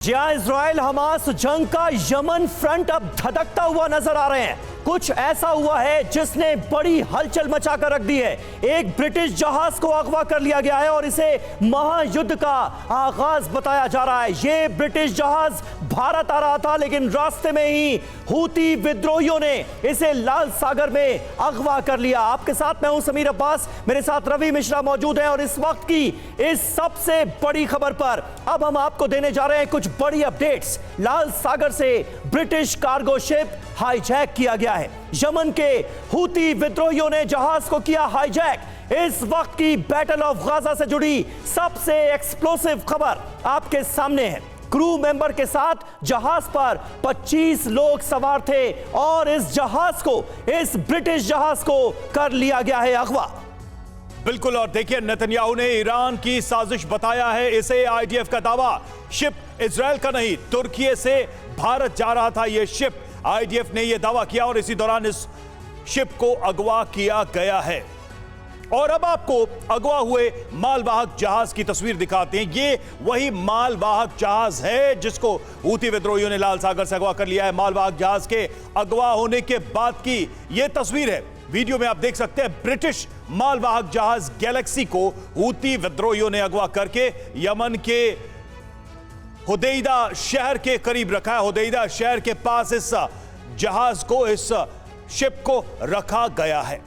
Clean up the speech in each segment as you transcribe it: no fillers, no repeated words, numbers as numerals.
जहां Israel Hamas जंग का यमन फ्रंट अब धधकता हुआ नजर आ रहे हैं। कुछ ऐसा हुआ है जिसने बड़ी हलचल मचाकर रख दी है। एक ब्रिटिश जहाज को अगवा कर लिया गया है और इसे महायुद्ध का आगाज बताया जा रहा है। यह ब्रिटिश जहाज भारत आ रहा था, लेकिन रास्ते में ही हूती विद्रोहियों ने इसे लाल सागर में अगवा कर लिया। आपके साथ मैं हूं समीर अब्बास, मेरे साथ रवि मिश्रा मौजूद हैं और इस वक्त की इस सबसे बड़ी खबर पर अब हम आपको देने जा रहे हैं कुछ बड़ी अपडेट्स। लाल सागर से ब्रिटिश कार्गो शिप हाईजैक किया गया है। यमन के हूती विद्रोहियों ने जहाज को किया हाईजैक। इस वक्त की बैटल ऑफ गाजा से जुड़ी सबसे एक्सप्लोसिव खबर आपके सामने है। क्रू मेंबर के साथ जहाज पर 25 लोग सवार थे और इस ब्रिटिश जहाज को कर लिया गया है अगवा। बिल्कुल, और देखिए नेतन्याहू ने ईरान की साजिश बताया है इसे। आईडीएफ का दावा, शिप इजराइल का नहीं तुर्की से भारत जा रहा था यह शिप। आईडीएफ ने यह दावा किया और इसी दौरान इस शिप को अगवा किया गया है। और अब आपको अगवा हुए मालवाहक जहाज की तस्वीर दिखाते हैं। ये वही मालवाहक जहाज है जिसको हूती विद्रोहियों ने लाल सागर से अगवा कर लिया है। मालवाहक जहाज के अगवा होने के बाद की यह तस्वीर है। वीडियो में आप देख सकते हैं ब्रिटिश मालवाहक जहाज गैलेक्सी को हूती विद्रोहियों ने अगवा करके यमन के हुदैदा शहर के करीब रखा है। हुदैदा शहर के पास इस जहाज को, इस शिप को रखा गया है।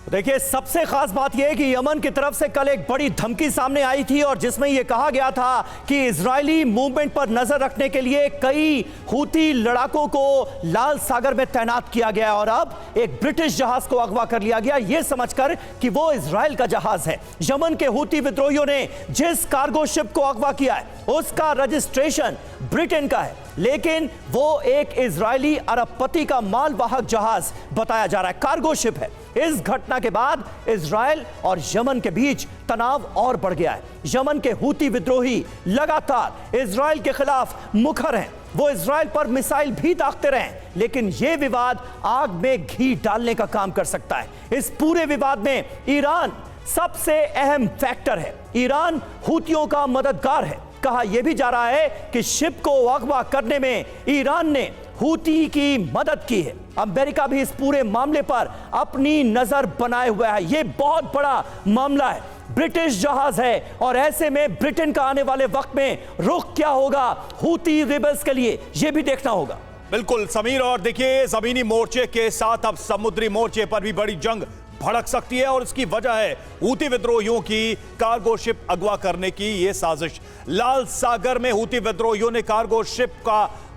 देखिए, सबसे खास बात यह है कि यमन की तरफ से कल एक बड़ी धमकी सामने आई थी और जिसमें यह कहा गया था कि इजरायली मूवमेंट पर नजर रखने के लिए कई हूती लड़ाकों को लाल सागर में तैनात किया गया और अब एक ब्रिटिश जहाज को अगवा कर लिया गया, यह समझकर कि वो इजराइल का जहाज है। यमन के हूती विद्रोहियों ने जिस कार्गो शिप को अगवा किया है उसका रजिस्ट्रेशन ब्रिटेन का है, लेकिन वो एक इजरायली अरबपति का मालवाहक जहाज बताया जा रहा है, कार्गो शिप है। इस घटना के बाद इजराइल और यमन के बीच तनाव और बढ़ गया है। यमन के हूती विद्रोही लगातार इजराइल के खिलाफ मुखर हैं। वो इजराइल पर मिसाइल भी दागते रहे, लेकिन यह विवाद आग में घी डालने का काम कर सकता है। इस पूरे विवाद में ईरान सबसे अहम फैक्टर है। ईरान हूतियों का मददगार है। कहा यह भी जा रहा है कि शिप को अगवा करने में ईरान ने हूती की मदद की है। अमेरिका भी इस पूरे मामले पर अपनी नजर बनाए हुआ है। यह बहुत बड़ा मामला है, ब्रिटिश जहाज है और ऐसे में ब्रिटेन का आने वाले वक्त में रुख क्या होगा हूती रिबल्स के लिए, यह भी देखना होगा। बिल्कुल समीर, और देखिए जमीनी मोर्चे के साथ अब समुद्री मोर्चे पर भी बड़ी जंग भड़क सकती है और इसकी वजह है हूती विद्रोहियों की कार्गो शिप अगवा करने की यह साजिश। लाल सागर में हूती विद्रोहियों ने कार्गो शिप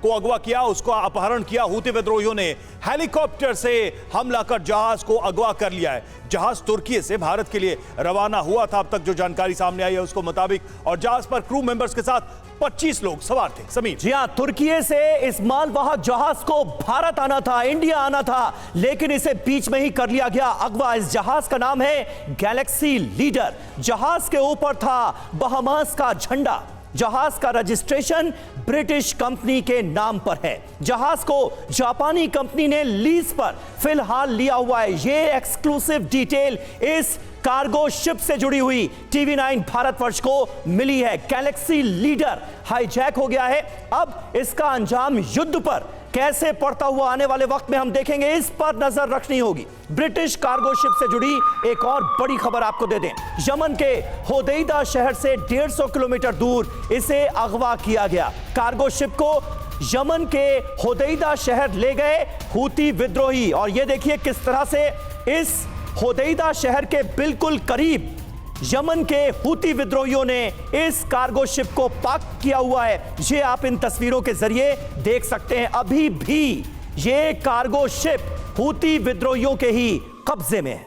को अगवा किया, उसको अपहरण किया। हूती विद्रोहियों ने हेलीकॉप्टर से हमला कर जहाज को अगवा कर लिया है। जहाज तुर्की से भारत के लिए रवाना हुआ था, अब तक जो जानकारी सामने आई है उसको मुताबिक, और जहाज पर क्रू मेंबर्स के साथ 25 लोग सवार थे। समीर जी हां, तुर्की से इस मालवाहक जहाज को भारत आना था, इंडिया आना था, लेकिन इसे बीच में ही कर लिया गया अगवा। इस जहाज का नाम है गैलेक्सी लीडर। जहाज के ऊपर था बहामास का झंडा। जहाज का रजिस्ट्रेशन ब्रिटिश कंपनी के नाम पर है। जहाज को जापानी कंपनी ने लीज पर फिलहाल लिया हुआ है। यह एक्सक्लूसिव डिटेल इस कार्गो शिप से जुड़ी हुई TV9 भारतवर्ष को मिली है। गैलेक्सी लीडर हाईजैक हो गया है। अब इसका अंजाम युद्ध पर कैसे पड़ता हुआ आने वाले वक्त में हम देखेंगे, इस पर नजर रखनी होगी। ब्रिटिश कार्गो शिप से जुड़ी एक और बड़ी खबर आपको दे दें। यमन के हुदैदा शहर से 150 किलोमीटर दूर इसे अगवा किया गया। कार्गो शिप को यमन के हुदैदा शहर ले गए हूती विद्रोही और यह देखिए किस तरह से इस हुदैदा शहर के बिल्कुल करीब यमन के हूती विद्रोहियों ने इस कार्गो शिप को पार्क किया हुआ है। ये आप इन तस्वीरों के जरिए देख सकते हैं। अभी भी ये कार्गो शिप हूती विद्रोहियों के ही कब्जे में है।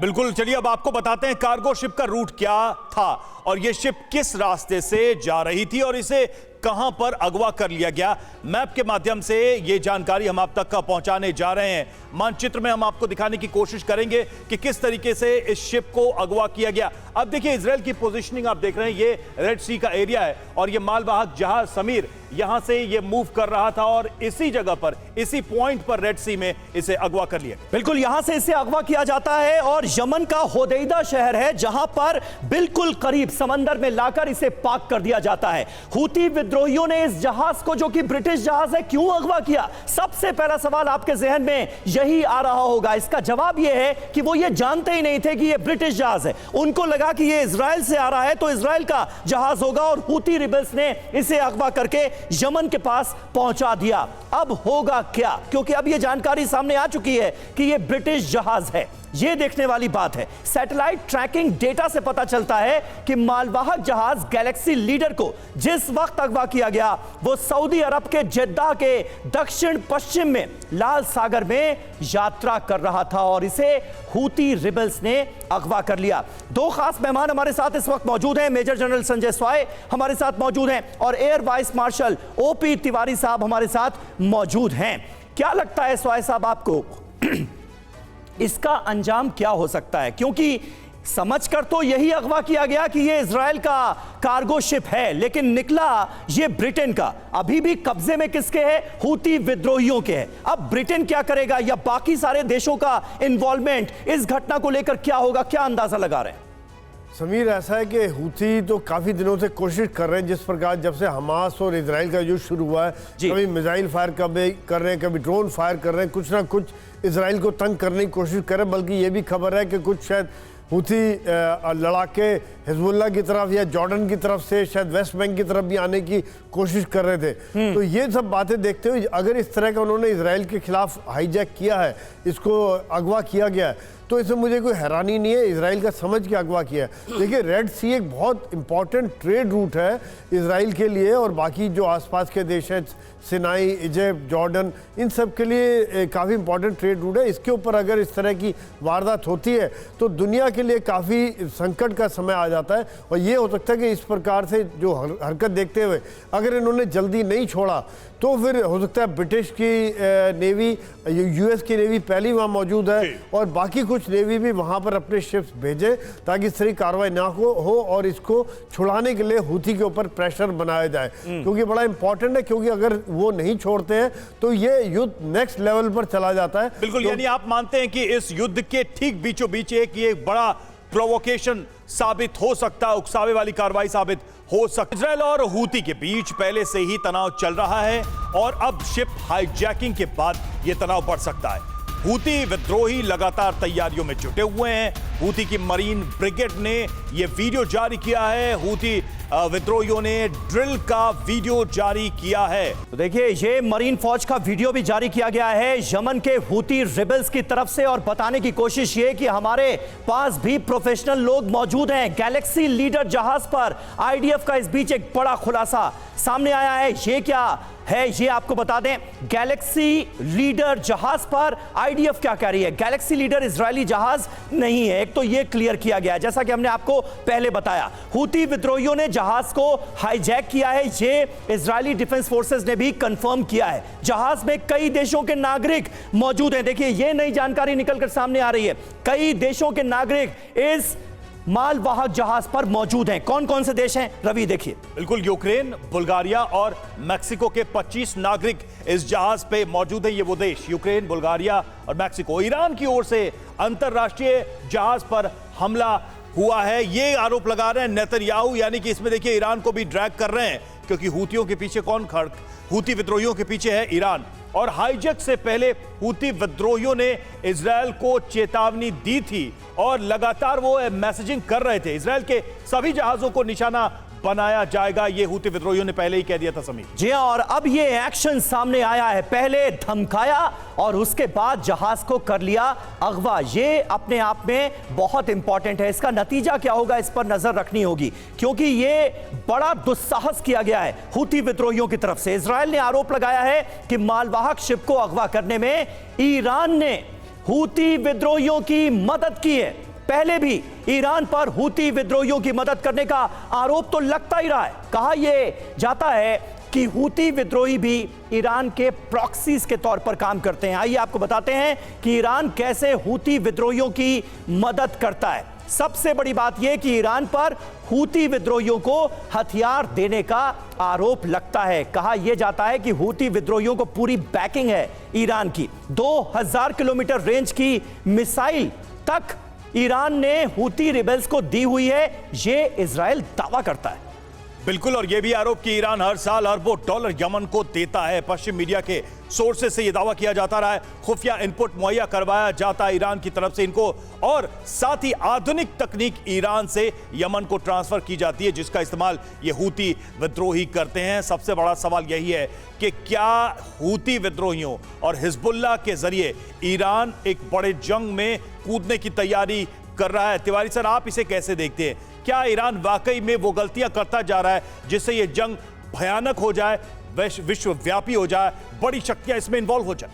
बिल्कुल, चलिए अब आपको बताते हैं कार्गो शिप का रूट क्या था और यह शिप किस रास्ते से जा रही थी और इसे कहां पर अगवा कर लिया गया। मैप के माध्यम से यह जानकारी हम आप तक का पहुंचाने जा रहे हैं। मानचित्र में हम आपको दिखाने की कोशिश करेंगे कि किस तरीके से इस शिप को अगवा किया गया। अब देखिए इजराइल की पोजीशनिंग आप देख रहे हैं, ये रेड सी का एरिया है और ये मालवाहक जहाज समीर यहां से ये मूव कर रहा था और इसी जगह पर, इसी पॉइंट पर रेड सी में इसे अगवा कर लिया। बिल्कुल यहां से इसे अगवा किया जाता है और यमन का होदेइदा शहर है जहां पर बिल्कुल करीब समंदर में लाकर इसे पार्क कर दिया जाता है। हूती विद्रोहियों ने इस जहाज को, जो कि ब्रिटिश जहाज है, क्यों अगवा किया? सबसे पहला सवाल आपके जहन में यही आ रहा होगा। इसका जवाब यह है कि वो ये जानते ही नहीं थे कि यह ब्रिटिश जहाज है। उनको लगा कि यह इजराइल से आ रहा है तो इजराइल का जहाज होगा और हूती रिबल्स ने इसे अगवा करके यमन के पास पहुंचा दिया। अब होगा क्या? क्योंकि अब यह जानकारी सामने आ चुकी है कि यह ब्रिटिश जहाज है। यह देखने वाली बात है। सैटेलाइट ट्रैकिंग डेटा से पता चलता है कि मालवाहक जहाज गैलेक्सी लीडर को जिस वक्त अगवा किया गया वो सऊदी अरब के जेद्दा के दक्षिण पश्चिम में लाल सागर में यात्रा कर रहा था और इसे हूती रिबल्स ने अगवा कर लिया। दो खास मेहमान हमारे साथ इस वक्त मौजूद हैं। मेजर जनरल संजय स्वाय हमारे साथ मौजूद हैं और air vice marshal OP Tiwari साहब हमारे साथ मौजूद हैं। क्या लगता है स्वाय साहब आपको इसका अंजाम क्या हो सकता है? क्योंकि समझकर तो यही अगवा किया गया कि यह इजराइल का कार्गो शिप है, लेकिन निकला यह ब्रिटेन का। अभी भी कब्जे में किसके है? हूती विद्रोहियों के है। अब ब्रिटेन क्या करेगा या बाकी सारे देशों का इन्वॉल्वमेंट इस घटना को लेकर क्या होगा? क्या अंदाजा लगा रहे हैं? समीर, ऐसा है कि हूती तो काफ़ी दिनों से कोशिश कर रहे हैं, जिस प्रकार जब से हमास और इजराइल का युद्ध शुरू हुआ है, कभी मिसाइल फायर कर रहे हैं, कभी ड्रोन फायर कर रहे हैं, कुछ ना कुछ इजराइल को तंग करने की कोशिश कर रहे हैं। बल्कि ये भी खबर है कि कुछ शायद हूती लड़ाके हिजबुल्लाह की तरफ या जॉर्डन की तरफ से शायद वेस्ट बैंक की तरफ भी आने की कोशिश कर रहे थे। तो ये सब बातें देखते हुए अगर इस तरह का उन्होंने इजराइल के खिलाफ हाईजैक किया है, इसको अगवा किया गया है, तो इसमें मुझे कोई हैरानी नहीं है। इजराइल का समझ के अगवा किया है। देखिए, रेड सी एक बहुत इंपॉर्टेंट ट्रेड रूट है इजराइल के लिए और बाकी जो आसपास के देश हैं, सिनाई, इजिप्ट, जॉर्डन, इन सब के लिए काफ़ी इंपॉर्टेंट ट्रेड रूट है। इसके ऊपर अगर इस तरह की वारदात होती है तो दुनिया के लिए काफ़ी संकट का समय आ जाता है और ये हो सकता है कि इस प्रकार से जो हरकत देखते हुए अगर इन्होंने जल्दी नहीं छोड़ा तो फिर हो सकता है ब्रिटिश की नेवी, यूएस की नेवी पहले वहाँ मौजूद है और बाकी कुछ नेवी भी वहाँ पर अपने शिप्स भेजे ताकि इस तरह की कार्रवाई ना हो और इसको छुड़ाने के लिए हूती के ऊपर प्रेशर बनाया जाए, क्योंकि बड़ा इंपॉर्टेंट है। क्योंकि अगर वो नहीं छोड़ते हैं तो ये युद्ध नेक्स्ट लेवल पर चला जाता है। बिल्कुल, यानी आप मानते हैं कि इस युद्ध के ठीक बीचों बीच एक बड़ा प्रोवोकेशन साबित हो सकता है, उकसावे वाली कार्रवाई साबित हो सकती है। इजराइल और हूती के बीच पहले से ही तनाव चल रहा है और अब शिप हाईजैकिंग के बाद यह तनाव बढ़ सकता है। हूती विद्रोही लगातार तैयारियों में जुटे हुए हैं। हूती की मरीन ब्रिगेड ने यह वीडियो जारी किया है। हूती विद्रोहियों ने ड्रिल का वीडियो जारी किया है। तो देखिए, ये मरीन फौज का वीडियो भी जारी किया गया है यमन के हूती रिबल्स की तरफ से और बताने की कोशिश ये कि हमारे पास भी प्रोफेशनल लोग मौजूद हैं। गैलेक्सी लीडर जहाज पर आईडीएफ का इस बीच एक बड़ा खुलासा सामने आया है। ये क्या है ये आपको बता दें। गैलेक्सी लीडर जहाज पर आईडीएफ क्या कह रही है? गैलेक्सी लीडर इजरायली जहाज नहीं है, एक तो ये क्लियर किया गया है जैसा कि हमने आपको पहले बताया। हूती विद्रोहियों ने जहाज को हाईजैक किया है, ये इजरायली डिफेंस फोर्सेस ने भी कंफर्म किया है। जहाज में कई देशों के नागरिक मौजूद हैं। देखिए, ये नई जानकारी निकलकर सामने आ रही है। कई देशों के नागरिक इस मालवाहक जहाज पर मौजूद हैं। कौन कौन से देश हैं रवि? देखिए, बिल्कुल, यूक्रेन, बुल्गारिया और मैक्सिको के 25 नागरिक इस जहाज पे मौजूद हैं। ये वो देश यूक्रेन, बुल्गारिया और मैक्सिको। ईरान की ओर से अंतरराष्ट्रीय जहाज पर हमला हुआ है, ये आरोप लगा रहे हैं नेतन्याहू। यानी कि इसमें देखिए ईरान को भी ड्रैग कर रहे हैं क्योंकि हूतियों के पीछे कौन हूती विद्रोहियों के पीछे है ईरान। और हाईजैक से पहले हूती विद्रोहियों ने इजरायल को चेतावनी दी थी और लगातार वो मैसेजिंग कर रहे थे। इजरायल के सभी जहाजों को निशाना बनाया जाएगा, ये हूती विद्रोहियों ने पहले ही कह दिया था समीर। जी हां, और अब ये एक्शन सामने आया है। पहले धमकाया और उसके बाद जहाज को कर लिया अगवा। ये अपने आप में बहुत इंपॉर्टेंट है। इसका नतीजा क्या होगा इस पर नजर रखनी होगी, क्योंकि ये बड़ा दुस्साहस किया गया है हूती विद्रोहियों की तरफ से। इजरायल ने आरोप लगाया है कि मालवाहक शिप को अगवा करने में ईरान ने हूती विद्रोहियों की मदद की है। पहले भी ईरान पर हूती विद्रोहियों की मदद करने का आरोप तो लगता ही रहा है। कहा यह जाता है कि हूती विद्रोही भी ईरान के प्रॉक्सीज के तौर पर काम करते हैं। आइए आपको बताते हैं कि ईरान कैसे हूती विद्रोहियों की मदद करता है। सबसे बड़ी बात यह कि ईरान पर हूती विद्रोहियों को हथियार देने का आरोप लगता है। कहा यह जाता है कि हूती विद्रोहियों को पूरी बैकिंग है ईरान की। 2000 किलोमीटर रेंज की मिसाइल तक ईरान ने हूती रिबेल्स को दी हुई है, यह इजराइल दावा करता है। बिल्कुल, और यह भी आरोप कि ईरान हर साल अरबों डॉलर यमन को देता है। पश्चिम मीडिया के सोर्सेस से यह दावा किया जाता रहा है। खुफिया इनपुट मुहैया करवाया जाता है ईरान की तरफ से इनको, और साथ ही आधुनिक तकनीक ईरान से यमन को ट्रांसफर की जाती है, जिसका इस्तेमाल ये हूती विद्रोही करते हैं। सबसे बड़ा सवाल यही है कि क्या हूती विद्रोहियों और हिजबुल्लाह के जरिए ईरान एक बड़े जंग में कूदने की तैयारी कर रहा है? तिवारी सर, आप इसे कैसे देखते हैं? क्या ईरान वाकई में वो गलतियां करता जा रहा है जिससे ये जंग भयानक हो जाए, विश्वव्यापी हो जाए, बड़ी शक्तियां इसमें इन्वॉल्व हो जाए?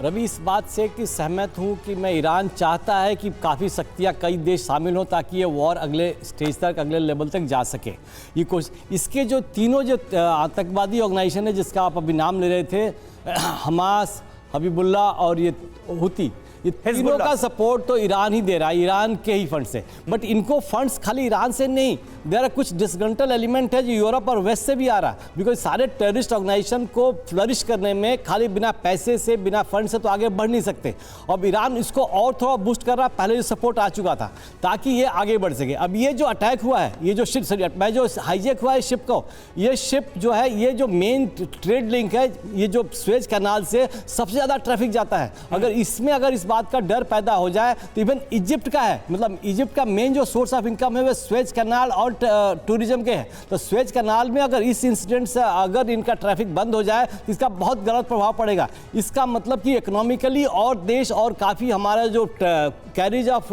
रवि, इस बात से कि सहमत हूं कि मैं ईरान चाहता है कि काफ़ी शक्तियां, कई देश शामिल हों ताकि ये वॉर अगले स्टेज तक, अगले लेवल तक जा सके। ये कोशिश, इसके जो तीनों जो आतंकवादी ऑर्गेनाइजेशन है जिसका आप अभी नाम ले रहे थे, हमास, हबीबुल्लाह और ये हूती, ये तीनों का सपोर्ट तो ईरान ही दे रहा है, ईरान के ही फंड से। बट इनको फंड्स खाली ईरान से नहीं, देर आर कुछ डिसग्रंटल एलिमेंट है जो यूरोप और वेस्ट से भी आ रहा है। बिकॉज सारे टेररिस्ट ऑर्गेनाइजेशन को फ्लरिश करने में खाली बिना पैसे से, बिना फंड से तो आगे बढ़ नहीं सकते। अब ईरान इसको और थोड़ा बूस्ट कर रहा है, पहले जो सपोर्ट आ चुका था, ताकि ये आगे बढ़ सके। अब ये जो अटैक हुआ है, ये जो शिप, मैं जो हाईजैक हुआ है शिप को, ये शिप जो है, ये जो मेन ट्रेड लिंक है, ये जो स्वेज कैनाल से सबसे ज़्यादा ट्रैफिक जाता है। अगर इसमें अगर इस बात का डर पैदा हो जाए तो इवन इजिप्ट का है, मतलब इजिप्ट का मेन जो सोर्स ऑफ इनकम है वो स्वेज कैनाल और टूरिज्म के हैं। तो स्वेज कैनाल में अगर इस इंसिडेंट से अगर इनका ट्रैफिक बंद हो जाए तो इसका बहुत गलत प्रभाव पड़ेगा। इसका मतलब कि इकोनॉमिकली और देश और काफ़ी हमारा जो कैरिज ऑफ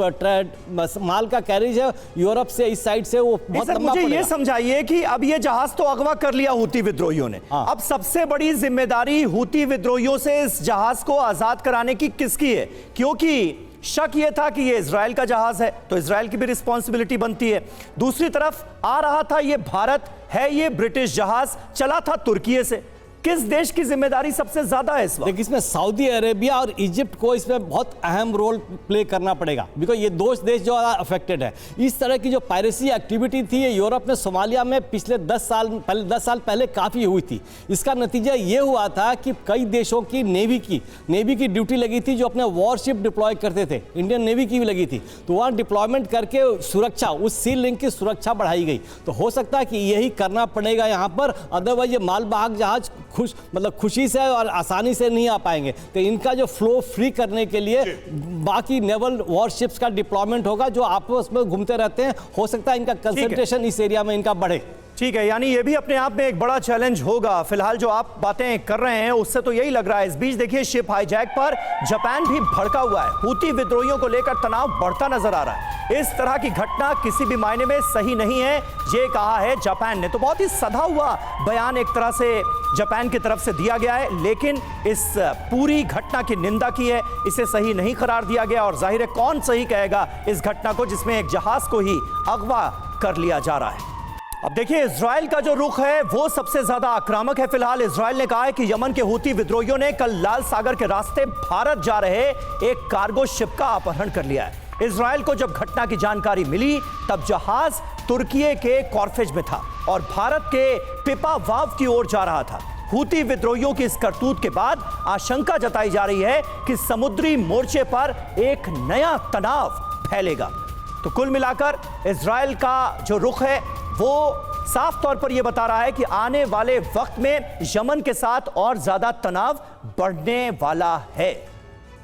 माल का कैरिज है यूरोप से, इस साइड से, वो बहुत लंबा मुझे पड़ेगा। ये समझाइए कि अब ये जहाज तो अगवा कर लिया हूती विद्रोहियों ने, अब सबसे बड़ी जिम्मेदारी हूती विद्रोहियों से इस जहाज को आजाद कराने की किसकी है? क्योंकि शक यह था कि यह इजराइल का जहाज है तो इजराइल की भी रिस्पॉन्सिबिलिटी बनती है। दूसरी तरफ आ रहा था यह भारत है, यह ब्रिटिश जहाज चला था तुर्की से। किस देश की जिम्मेदारी सबसे ज्यादा है इस वक्त? देखिए, इसमें सऊदी अरेबिया और इजिप्ट को इसमें बहुत अहम रोल प्ले करना पड़ेगा, बिकॉज ये दो देश जो अफेक्टेड है। इस तरह की जो पायरेसी एक्टिविटी थी ये यूरोप में, सोमालिया में पिछले 10 साल पहले काफ़ी हुई थी। इसका नतीजा ये हुआ था कि कई देशों की नेवी की ड्यूटी लगी थी, जो अपने वॉरशिप डिप्लॉय करते थे, इंडियन नेवी की भी लगी थी, तो वहाँ डिप्लॉयमेंट करके सुरक्षा, उस सी लिंक की सुरक्षा बढ़ाई गई। तो हो सकता है कि यही करना पड़ेगा यहाँ पर, अदरवाइज ये मालवाहक जहाज खुशी से और आसानी से नहीं आ पाएंगे। तो इनका जो फ्लो फ्री करने के लिए बाकी नेवल वॉरशिप्स का डिप्लॉयमेंट होगा जो आपस में घूमते रहते हैं। हो सकता है इनका कंसंट्रेशन इस एरिया में इनका बढ़े। ठीक है, यानी ये भी अपने आप में एक बड़ा चैलेंज होगा। फिलहाल जो आप बातें कर रहे हैं उससे तो यही लग रहा है। इस बीच देखिए, शिप हाईजैक पर जापान भी भड़का हुआ है। हूती विद्रोहियों को लेकर तनाव बढ़ता नजर आ रहा है। इस तरह की घटना किसी भी मायने में सही नहीं है, ये कहा है जापान ने। तो बहुत ही सधा हुआ बयान एक तरह से जापान की तरफ से दिया गया है, लेकिन इस पूरी घटना की निंदा की है, इसे सही नहीं करार दिया गया। और जाहिर है कौन सही कहेगा इस घटना को जिसमें एक जहाज को ही अगवा कर लिया जा रहा है। अब देखिए, इजराइल का जो रुख है वो सबसे ज्यादा आक्रामक है। फिलहाल इजराइल ने कहा है कि यमन के हूती विद्रोहियों ने कल लाल सागर के रास्ते भारत जा रहे एक कार्गो शिप का अपहरण कर लिया है। इजराइल को जब घटना की जानकारी मिली तब जहाज तुर्की के कॉर्फेज में था और भारत के पिपा वाव की ओर जा रहा था। हूती विद्रोहियों की इस करतूत के बाद आशंका जताई जा रही है कि समुद्री मोर्चे पर एक नया तनाव फैलेगा। तो कुल मिलाकर इजराइल का जो रुख है वो साफ तौर पर यह बता रहा है कि आने वाले वक्त में यमन के साथ और ज्यादा तनाव बढ़ने वाला है।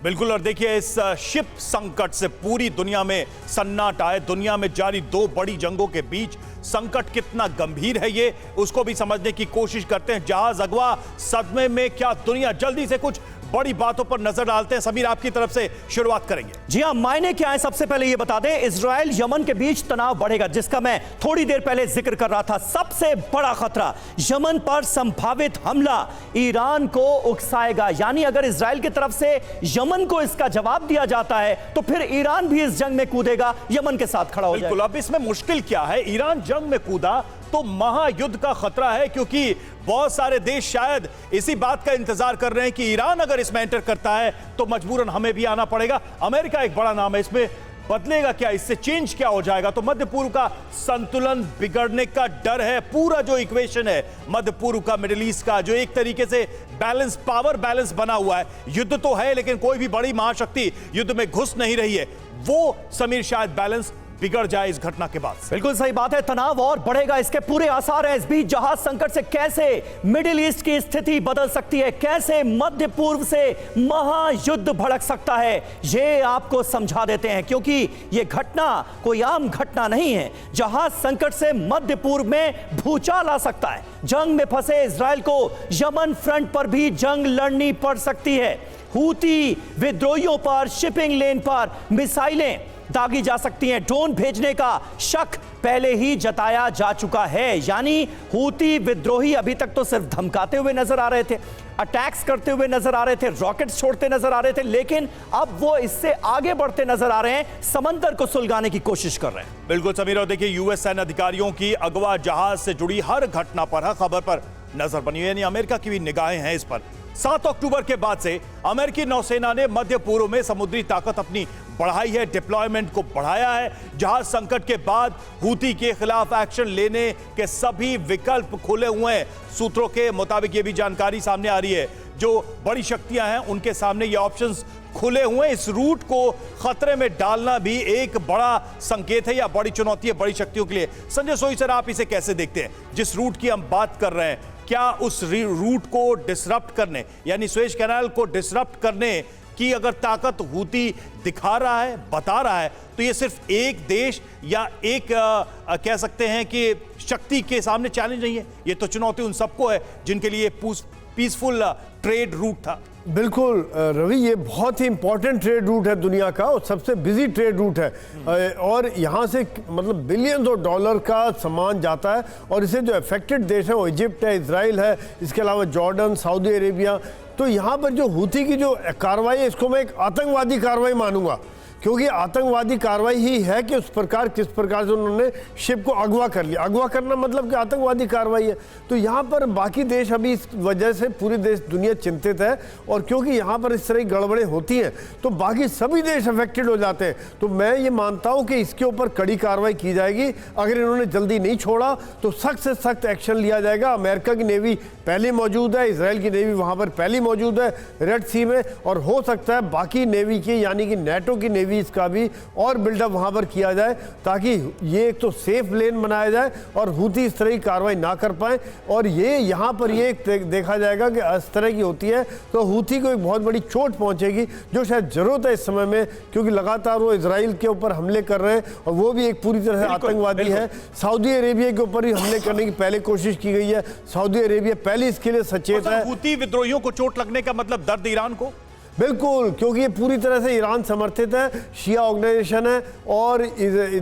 बिल्कुल, और देखिए इस शिप संकट से पूरी दुनिया में सन्नाटा है। दुनिया में जारी दो बड़ी जंगों के बीच संकट कितना गंभीर है ये उसको भी समझने की कोशिश करते हैं। जहाज अगवा, सदमे में क्या दुनिया, जल्दी से कुछ बड़ी बातों पर नजर डालते हैं। समीर, आपकी तरफ से शुरुआत करेंगे। जी हां, मायने क्या है सबसे पहले ये बता दें। इजराइल यमन के बीच तनाव बढ़ेगा, जिसका मैं थोड़ी देर पहले जिक्र कर रहा था। सबसे बड़ा खतरा यमन पर संभावित हमला ईरान को उकसाएगा। यानी अगर इजराइल की तरफ से यमन को इसका जवाब दिया जाता है तो फिर ईरान भी इस जंग में कूदेगा, यमन के साथ खड़ा हो जाएगा। बिल्कुल, अब इसमें मुश्किल क्या है? ईरान जंग में कूदा तो महायुद्ध का खतरा है, क्योंकि बहुत सारे देश शायद इसी बात का इंतजार कर रहे हैं कि ईरान अगर इसमें एंटर करता है तो मजबूरन हमें भी आना पड़ेगा। अमेरिका एक बड़ा नाम है, इसमें बदलेगा क्या, इससे चेंज क्या हो जाएगा? तो मध्य पूर्व का संतुलन बिगड़ने का डर है। पूरा जो इक्वेशन है मध्य पूर्व का, मिडिल ईस्ट का, जो एक तरीके से बैलेंस, पावर बैलेंस बना हुआ है, युद्ध तो है लेकिन कोई भी बड़ी महाशक्ति युद्ध में घुस नहीं रही है, वो समीर शायद बैलेंस बिगड़ जाए इस घटना के बाद। बिल्कुल सही बात है, तनाव और बढ़ेगा, इसके पूरे आसार हैं। इस बीच जहाज संकट से कैसे मिडिल ईस्ट की स्थिति बदल सकती है, कैसे मध्य पूर्व से महायुद्ध भड़क सकता है, ये आपको समझा देते हैं, क्योंकि ये घटना कोई आम घटना नहीं है। जहाज संकट से मध्य पूर्व में भूचाल आ सकता है। जंग में फंसे इजराइल को यमन फ्रंट पर भी जंग लड़नी पड़ सकती है। हूती विद्रोहियों पर शिपिंग लेन पर मिसाइलें दागी जा सकती हैं। ड्रोन भेजने का शक पहले ही जताया जा चुका है। यानी हूती विद्रोही अभी तक तो सिर्फ धमकाते हुए नजर आ रहे थे, अटैक्स करते हुए नजर आ रहे थे, रॉकेट्स छोड़ते नजर आ रहे थे, लेकिन अब वो इससे आगे बढ़ते नजर आ रहे हैं, समंदर को सुलगाने की कोशिश कर रहे हैं। बिल्कुल समीर, और देखिए यूएस सैन्य अधिकारियों की अगवा जहाज से जुड़ी हर घटना पर, हर खबर पर नजर बनी हुई है, यानी अमेरिका की भी निगाहें हैं इस पर। 7 अक्टूबर के बाद से अमेरिकी नौसेना ने मध्य पूर्व में समुद्री ताकत अपनी बढ़ाई है, डिप्लॉयमेंट को बढ़ाया है। जहाज संकट के बाद हूती के खिलाफ एक्शन लेने के सभी विकल्प खुले हुए हैं। सूत्रों के मुताबिक ये भी जानकारी सामने आ रही है, जो बड़ी शक्तियां हैं उनके सामने ये ऑप्शंस खुले हुए हैं। इस रूट को खतरे में डालना भी एक बड़ा संकेत है या बड़ी चुनौती है बड़ी शक्तियों के लिए। संजय सोई सर, आप इसे कैसे देखते हैं? जिस रूट की हम बात कर रहे हैं, क्या उस रूट को डिसरप्ट करने, यानी सुएज कैनाल को डिसरप्ट करने की अगर ताकत हूती दिखा रहा है, बता रहा है, तो ये सिर्फ एक देश या एक कह सकते हैं कि शक्ति के सामने चैलेंज नहीं है, ये तो चुनौती उन सबको है जिनके लिए पीसफुल ट्रेड रूट था। बिल्कुल रवि, ये बहुत ही इंपॉर्टेंट ट्रेड रूट है दुनिया का और सबसे बिजी ट्रेड रूट है, और यहाँ से मतलब बिलियंस ऑफ डॉलर का सामान जाता है। और इसे जो अफेक्टेड देश है वो इजिप्ट है, इजराइल है, इसके अलावा जॉर्डन, सऊदी अरेबिया। तो यहाँ पर जो हूती की जो कार्रवाई है, इसको मैं एक आतंकवादी कार्रवाई मानूंगा, क्योंकि आतंकवादी कार्रवाई ही है कि किस प्रकार से उन्होंने शिप को अगवा कर लिया। अगवा करना मतलब कि आतंकवादी कार्रवाई है। तो यहाँ पर बाकी देश अभी इस वजह से पूरी दुनिया चिंतित है, और क्योंकि यहाँ पर इस तरह की गड़बड़ें होती हैं तो बाकी सभी देश अफेक्टेड हो जाते हैं। तो मैं ये मानता हूँ कि इसके ऊपर कड़ी कार्रवाई की जाएगी। अगर इन्होंने जल्दी नहीं छोड़ा तो सख्त से सख्त एक्शन लिया जाएगा। अमेरिका की नेवी पहले मौजूद है, इसराइल की नेवी वहाँ पर पहले मौजूद है रेड सी में, और हो सकता है बाकी नेवी की यानी कि नेटो की नेवी इसका भी और बिल्डअप वहां पर किया जाए, ताकि ये एक तो सेफ लेन बनाया जाए और हूती इस तरह की कार्रवाई ना कर पाए। और ये यहाँ पर ये देखा जाएगा कि इस तरह की होती है तो हूती को एक बहुत बड़ी चोट पहुंचेगी, जो शायद जरूरत है इस समय में, क्योंकि लगातार वो इजराइल के ऊपर हमले कर रहे हैं और वो भी एक पूरी तरह से आतंकवादी है। सऊदी अरेबिया के ऊपर भी हमले करने की पहले कोशिश की गई है। सऊदी अरेबिया पहले इसके लिए सचेत है। हूती विद्रोहियों को चोट लगने का मतलब दर्द ईरान को? बिल्कुल, क्योंकि ये पूरी तरह से ईरान समर्थित है, शिया ऑर्गेनाइजेशन है, और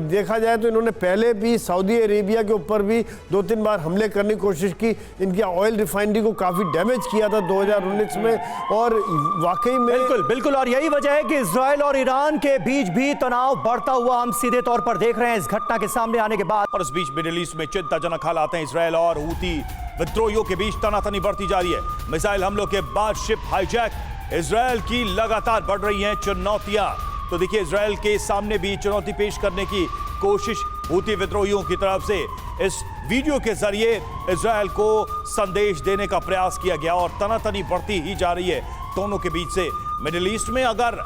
देखा जाए तो इन्होंने पहले भी सऊदी अरेबिया के ऊपर भी 2-3 बार हमले करने की कोशिश की। इनकी ऑयल रिफाइनरी को काफ़ी डैमेज किया था 2019 में, और वाकई में बिल्कुल और यही वजह है कि इजराइल और ईरान के बीच भी तनाव बढ़ता हुआ हम सीधे तौर पर देख रहे हैं इस घटना के सामने आने के बाद। और इस बीच मिडिल ईस्ट में चिंताजनक हालात हैं। इजराइल और हूती विद्रोहियों के बीच तनातनी बढ़ती जा रही है। मिसाइल हमलों के बाद शिप हाईजैक, इजराइल की लगातार बढ़ रही हैं चुनौतियां। तो देखिए, इजराइल के सामने भी चुनौती पेश करने की कोशिश हूती विद्रोहियों की तरफ से इस वीडियो के जरिए इजराइल को संदेश देने का प्रयास किया गया, और तनातनी बढ़ती ही जा रही है दोनों के बीच से। मिडिल ईस्ट में अगर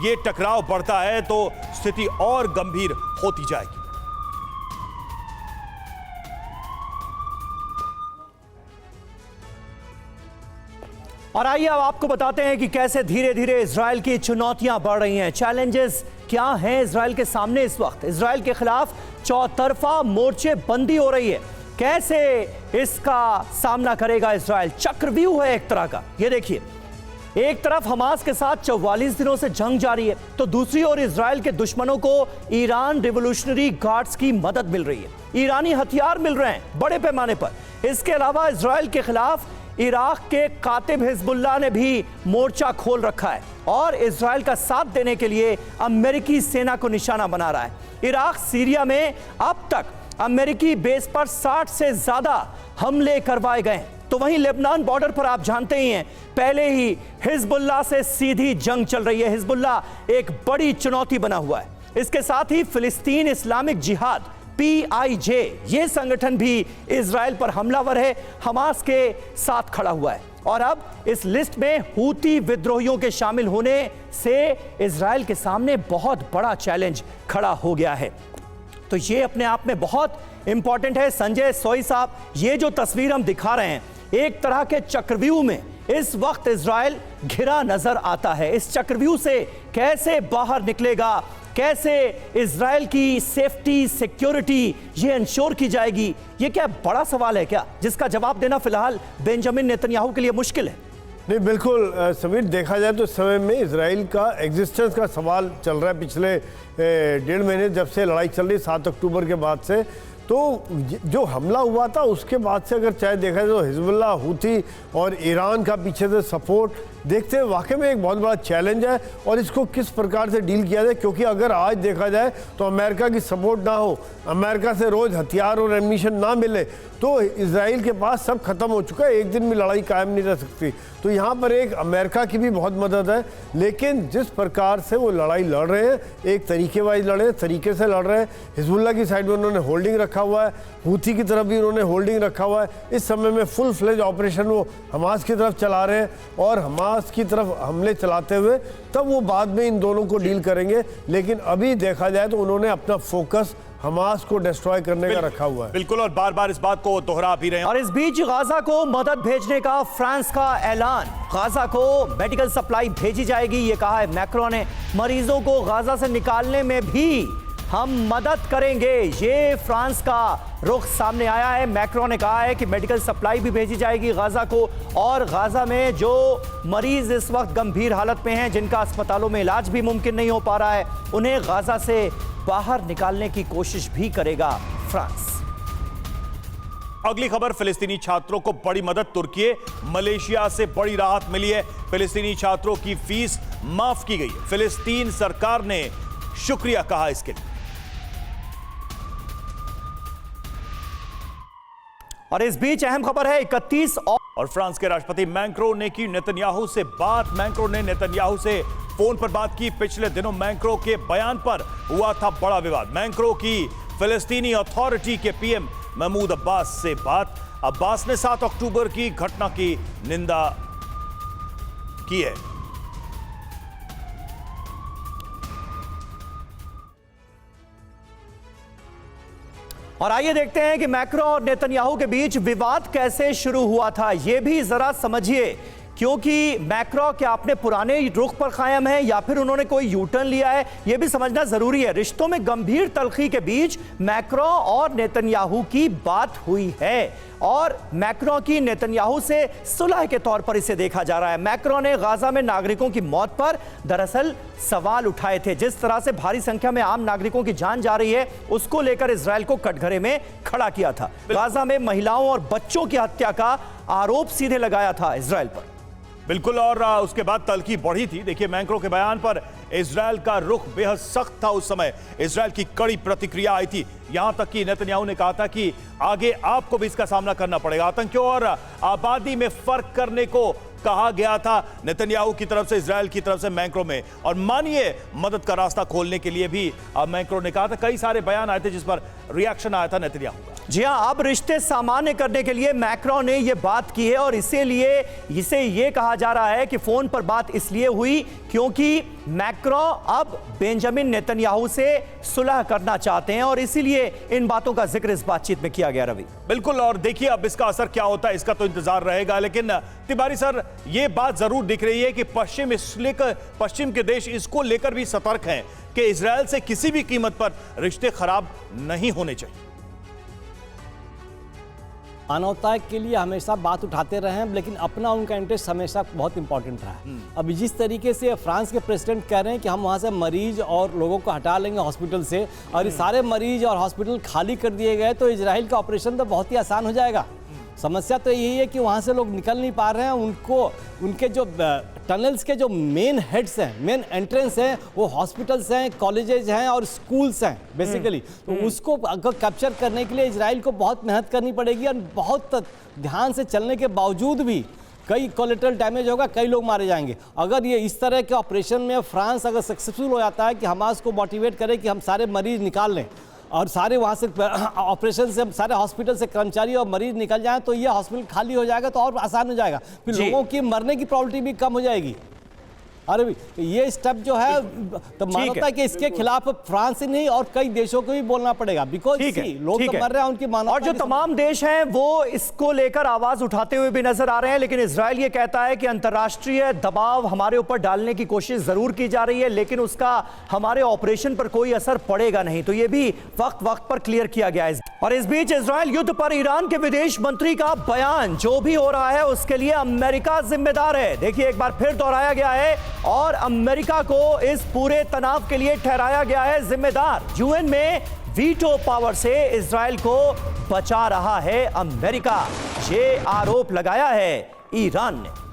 ये टकराव बढ़ता है तो स्थिति और गंभीर होती जाएगी। और आइए अब आपको बताते हैं कि कैसे धीरे धीरे इजराइल की चुनौतियां बढ़ रही हैं। चैलेंजेस क्या हैं इजराइल के सामने इस वक्त? इजराइल के खिलाफ चौतरफा मोर्चे बंदी हो रही है। कैसे इसका सामना करेगा इजराइल? चक्रव्यूह है एक तरह का। ये देखिए, एक तरफ हमास के साथ 44 दिनों से जंग जारी है, तो दूसरी ओर इजराइल के दुश्मनों को ईरान रिवोल्यूशनरी गार्ड्स की मदद मिल रही है। ईरानी हथियार मिल रहे हैं बड़े पैमाने पर। इसके अलावा इजराइल के खिलाफ इराक के कातिब हिजबुल्लाह ने भी मोर्चा खोल रखा है और इजराइल का साथ देने के लिए अमेरिकी सेना को निशाना बना रहा है। इराक सीरिया में अब तक अमेरिकी बेस पर 60 से ज्यादा हमले करवाए गए। तो वहीं लेबनान बॉर्डर पर आप जानते ही हैं, पहले ही हिजबुल्लाह से सीधी जंग चल रही है। हिजबुल्लाह एक बड़ी चुनौती बना हुआ है। इसके साथ ही फिलिस्तीन इस्लामिक जिहाद PIJ ये संगठन भी इजराइल पर हमलावर है, हमास के साथ खड़ा हुआ है। और अब इस लिस्ट में हूती विद्रोहियों के शामिल होने से इजराइल के सामने बहुत बड़ा चैलेंज खड़ा हो गया है। तो ये अपने आप में बहुत इंपॉर्टेंट है। संजय सोई साहब, ये जो तस्वीर हम दिखा रहे हैं, एक तरह के चक्रव्यूह में इस वक्त इजराइल घिरा नजर आता है। इस चक्रव्यूह से कैसे बाहर निकलेगा, कैसे इजराइल की सेफ्टी सिक्योरिटी ये इंश्योर की जाएगी, ये क्या बड़ा सवाल है क्या, जिसका जवाब देना फिलहाल बेंजामिन नेतन्याहू के लिए मुश्किल है। नहीं, बिल्कुल समीर, देखा जाए तो इस समय में इजराइल का एग्जिस्टेंस का सवाल चल रहा है। पिछले 1.5 महीने जब से लड़ाई चल रही 7 अक्टूबर के बाद से, तो जो हमला हुआ था उसके बाद से अगर चाहे देखा जाए तो हिजबुल्लाह, हूती और ईरान का पीछे से सपोर्ट देखते हैं, वाकई में एक बहुत बड़ा चैलेंज है। और इसको किस प्रकार से डील किया जाए, क्योंकि अगर आज देखा जाए तो अमेरिका की सपोर्ट ना हो, अमेरिका से रोज हथियार और एमिशन ना मिले, तो इजराइल के पास सब खत्म हो चुका है, एक दिन में लड़ाई कायम नहीं रह सकती। तो यहाँ पर एक अमेरिका की भी बहुत मदद है, लेकिन जिस प्रकार से वो लड़ाई लड़ रहे हैं, एक तरीके वाइज लड़ रहे हैं, तरीके से लड़ रहे हैं। हिजबुल्लाह की साइड में उन्होंने होल्डिंग रखा हुआ है, हूती की तरफ भी उन्होंने होल्डिंग रखा हुआ है। इस समय में फुल फ्लेज ऑपरेशन वो हमास की तरफ चला रहे हैं, और हमास की तरफ हमले चलाते हुए तब वो बाद में इन दोनों को डील करेंगे। लेकिन अभी देखा जाए तो उन्होंने अपना फोकस हमास को डिस्ट्रॉय करने का रखा हुआ है। बिल्कुल, और बार बार इस बात को दोहरा भी रहे हैं। और इस बीच गाजा को मदद भेजने का फ्रांस का ऐलान, गाजा को मेडिकल सप्लाई भेजी जाएगी, ये कहा है मैक्रोन ने। मरीजों को गाजा से निकालने में भी हम मदद करेंगे, ये फ्रांस का रुख सामने आया है। मैक्रोन ने कहा है कि मेडिकल सप्लाई भी भेजी जाएगी गाजा को, और गाजा में जो मरीज इस वक्त गंभीर हालत में हैं, जिनका अस्पतालों में इलाज भी मुमकिन नहीं हो पा रहा है, उन्हें गाजा से बाहर निकालने की कोशिश भी करेगा फ्रांस। अगली खबर, फिलिस्तीनी छात्रों को बड़ी मदद। तुर्की, मलेशिया से बड़ी राहत मिली है। फिलिस्तीनी छात्रों की फीस माफ की गई। फिलिस्तीन सरकार ने शुक्रिया कहा इसके लिए। और इस बीच अहम खबर है, 31 और फ्रांस के राष्ट्रपति मैक्रोन ने की नेतन्याहू से बात। मैक्रोन ने नेतन्याहू से फोन पर बात की। पिछले दिनों मैक्रोन के बयान पर हुआ था बड़ा विवाद। मैक्रोन की फिलिस्तीनी अथॉरिटी के पीएम महमूद अब्बास से बात। अब्बास ने 7 अक्टूबर की घटना की निंदा की है। और आइए देखते हैं कि मैक्रोन और नेतन्याहू के बीच विवाद कैसे शुरू हुआ था, यह भी जरा समझिए। क्योंकि मैक्रोन क्या अपने पुराने रुख पर कायम है या फिर उन्होंने कोई यू टर्न लिया है, यह भी समझना जरूरी है। रिश्तों में गंभीर तलखी के बीच मैक्रोन और नेतन्याहू की बात हुई है, और मैक्रोन की नेतन्याहू से सुलह के तौर पर इसे देखा जा रहा है। मैक्रोन ने गाजा में नागरिकों की मौत पर दरअसल सवाल उठाए थे। जिस तरह से भारी संख्या में आम नागरिकों की जान जा रही है, उसको लेकर इजराइल को कटघरे में खड़ा किया था। गाजा में महिलाओं और बच्चों की हत्या का आरोप सीधे लगाया था इजराइल पर। बिल्कुल, और उसके बाद तल्खी बढ़ी थी। देखिए, मैक्रोन के बयान पर इजराइल का रुख बेहद सख्त था। उस समय इजराइल की कड़ी प्रतिक्रिया आई थी, यहां तक कि नेतन्याहू ने कहा था कि आगे आपको भी इसका सामना करना पड़ेगा। आतंकियों और आबादी में फर्क करने को कहा गया था नेतन्याहू की तरफ से, इजराइल की तरफ से मैक्रोन में। और मानिए, मदद का रास्ता खोलने के लिए भी मैक्रोन ने कहा था। कई सारे बयान आए थे जिस पर रिएक्शन आया था नेतन्याहू का। जी हां, अब रिश्ते सामान्य करने के लिए मैक्रोन ने यह बात की है, और इसीलिए इसे यह कहा जा रहा है कि फोन पर बात इसलिए हुई क्योंकि मैक्रोन अब बेंजामिन नेतन्याहू से सुलह करना चाहते हैं, और इसीलिए इन बातों का जिक्र इस बातचीत में किया गया। रवि, बिल्कुल, और देखिए अब इसका असर क्या होता है, इसका तो इंतजार रहेगा। लेकिन तिवारी सर, यह बात जरूर दिख रही है कि पश्चिम के देश इसको लेकर भी सतर्क हैं कि इजराइल से किसी भी कीमत पर रिश्ते खराब नहीं होने चाहिए। मानवता के लिए हमेशा बात उठाते रहे हैं, लेकिन अपना उनका इंटरेस्ट हमेशा बहुत इंपॉर्टेंट रहा है। अब जिस तरीके से फ्रांस के प्रेसिडेंट कह रहे हैं कि हम वहाँ से मरीज और लोगों को हटा लेंगे हॉस्पिटल से, और ये सारे मरीज और हॉस्पिटल खाली कर दिए गए, तो इजराइल का ऑपरेशन तो बहुत ही आसान हो जाएगा। समस्या तो यही है कि वहाँ से लोग निकल नहीं पा रहे हैं, उनको उनके जो टनल्स के जो मेन हेड्स हैं, मेन एंट्रेंस हैं, वो हॉस्पिटल्स हैं, कॉलेजेस हैं और स्कूल्स हैं बेसिकली। तो उसको अगर कैप्चर करने के लिए इजराइल को बहुत मेहनत करनी पड़ेगी, और बहुत ध्यान से चलने के बावजूद भी कई कोलेटरल डैमेज होगा, कई लोग मारे जाएंगे। अगर ये इस तरह के ऑपरेशन में फ्रांस अगर सक्सेसफुल हो जाता है कि हमास को मोटिवेट करे कि हम सारे मरीज निकाल लें और सारे वहाँ से ऑपरेशन से सारे हॉस्पिटल से कर्मचारी और मरीज निकल जाएं, तो ये हॉस्पिटल खाली हो जाएगा, तो और आसान हो जाएगा, फिर लोगों की मरने की प्रॉबिलिटी भी कम हो जाएगी। अरे ये स्टेप जो है तो मानवता के इसके खिलाफ फ्रांस ही नहीं और कई देशों को भी बोलना पड़ेगा, बिकॉज लोग तो मर रहे हैं, उनकी मानवता। और जो तमाम देश हैं वो इसको लेकर आवाज उठाते हुए भी नजर आ रहे हैं, लेकिन इजराइल ये कहता है कि अंतर्राष्ट्रीय दबाव हमारे ऊपर डालने की कोशिश जरूर की जा रही है, लेकिन उसका हमारे ऑपरेशन पर कोई असर पड़ेगा नहीं। तो ये भी वक्त पर क्लियर किया गया है। और इस बीच इजराइल युद्ध पर ईरान के विदेश मंत्री का बयान, जो भी हो रहा है उसके लिए अमेरिका जिम्मेदार है। देखिए एक बार फिर दोहराया गया है और अमेरिका को इस पूरे तनाव के लिए ठहराया गया है जिम्मेदार। यूएन में वीटो पावर से इजराइल को बचा रहा है अमेरिका, ये आरोप लगाया है ईरान ने।